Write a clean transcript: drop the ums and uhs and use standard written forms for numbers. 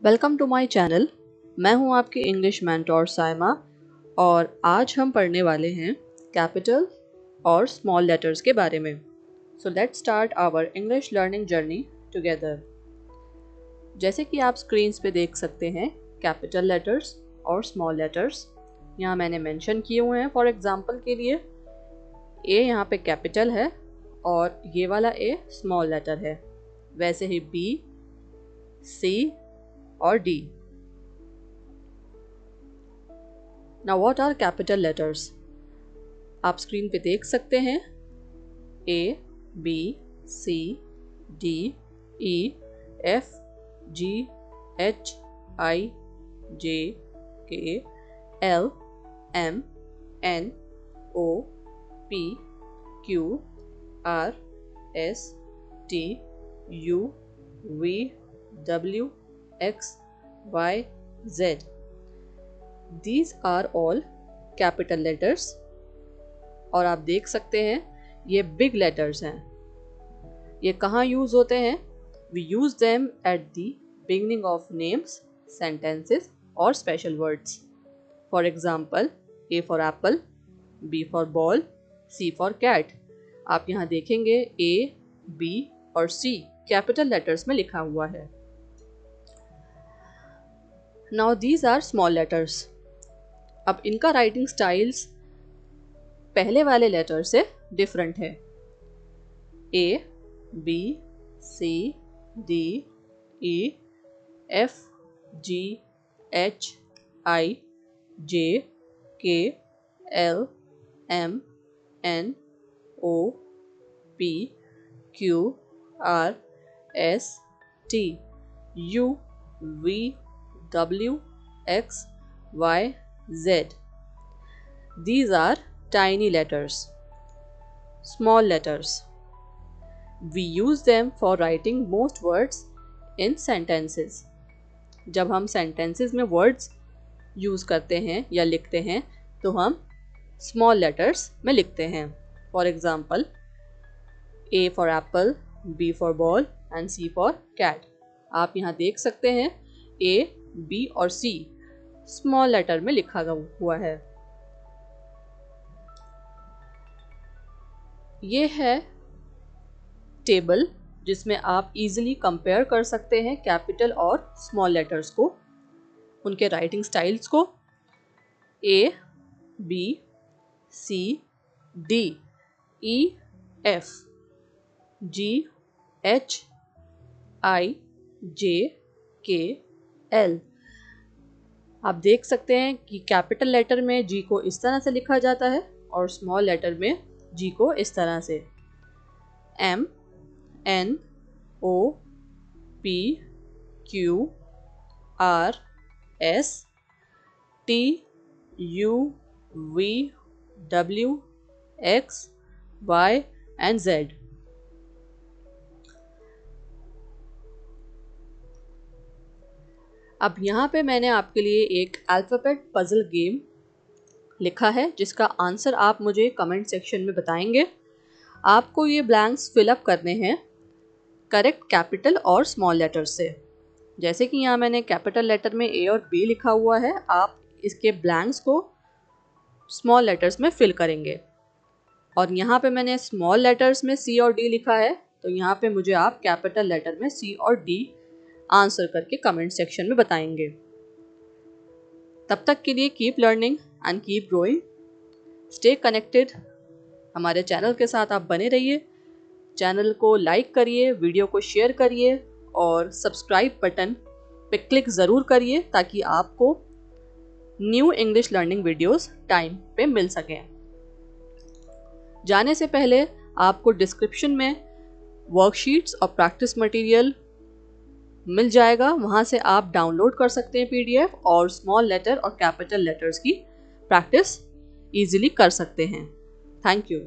Welcome to my channel. मैं हूं आपकी इंग्लिश मेंटोर साइमा और आज हम पढ़ने वाले हैं कैपिटल और स्मॉल लेटर्स के बारे में। So let's start our English learning journey together. जैसे कि आप स्क्रीन्स पे देख सकते हैं कैपिटल लेटर्स और स्मॉल लेटर्स यहाँ मैंने मेंशन किए हुए हैं। फॉर एग्जांपल के लिए ए यहाँ पे कैपिटल है और ये वाला ए स्मॉल लेटर है। वैसे ही बी, सी और D. Now what are capital letters? आप स्क्रीन पे देख सकते हैं A, B, C, D, E, F, G, H, I, J, K, L, M, N, O, P, Q, R, S, T, U, V, W, X, Y, Z. These are all capital letters और आप देख सकते हैं ये big letters हैं। ये कहाँ use होते हैं? We use them at the beginning of names, sentences और special words. For example, A for apple, B for ball, C for cat. आप यहाँ देखेंगे A, B और C capital letters में लिखा हुआ है। Now these are small letters. अब इनका राइटिंग स्टाइल्स पहले वाले लेटर से डिफरेंट है। A, B, C, D, E, F, G, H, I, J, K, L, M, N, O, P, Q, R, S, T, U, V, W, X, Y, Z. These are tiny letters, small letters. We use them for writing most words in sentences. जब हम sentences में words use करते हैं या लिखते हैं तो हम small letters में लिखते हैं। For example, A for apple, B for ball and C for cat. आप यहाँ देख सकते हैं A, B और C स्मॉल लेटर में लिखा हुआ है। ये है टेबल जिसमें आप इजीली कंपेयर कर सकते हैं कैपिटल और स्मॉल लेटर्स को, उनके राइटिंग स्टाइल्स को। A, B, C, D, E, F, G, H, I, J, K, L। आप देख सकते हैं कि कैपिटल लेटर में G को इस तरह से लिखा जाता है और स्मॉल लेटर में G को इस तरह से। M, N, O, P, Q, R, S, T, U, V, W, X, Y and Z. अब यहाँ पे मैंने आपके लिए एक अल्फ़ाबेट पजल गेम लिखा है जिसका आंसर आप मुझे कमेंट सेक्शन में बताएंगे। आपको ये ब्लैंक्स फिलअप करने हैं करेक्ट कैपिटल और स्मॉल लेटर्स से। जैसे कि यहाँ मैंने कैपिटल लेटर में A और B लिखा हुआ है, आप इसके ब्लैंक्स को स्मॉल लेटर्स में फिल करेंगे। और यहाँ पे मैंने स्मॉल लेटर्स में C और D लिखा है, तो यहाँ पे मुझे आप कैपिटल लेटर में C और D आंसर करके कमेंट सेक्शन में बताएंगे। तब तक के लिए keep learning and keep growing, stay connected. हमारे चैनल के साथ आप बने रहिए। चैनल को लाइक करिए, वीडियो को शेयर करिए और सब्सक्राइब बटन पे क्लिक ज़रूर करिए ताकि आपको new English learning videos time पे मिल सकें। जाने से पहले आपको डिस्क्रिप्शन में वर्कशीट्स और प्रैक्टिस मटेरियल मिल जाएगा, वहाँ से आप डाउनलोड कर सकते हैं PDF और स्मॉल लेटर और कैपिटल लेटर्स की प्रैक्टिस इजीली कर सकते हैं। Thank you.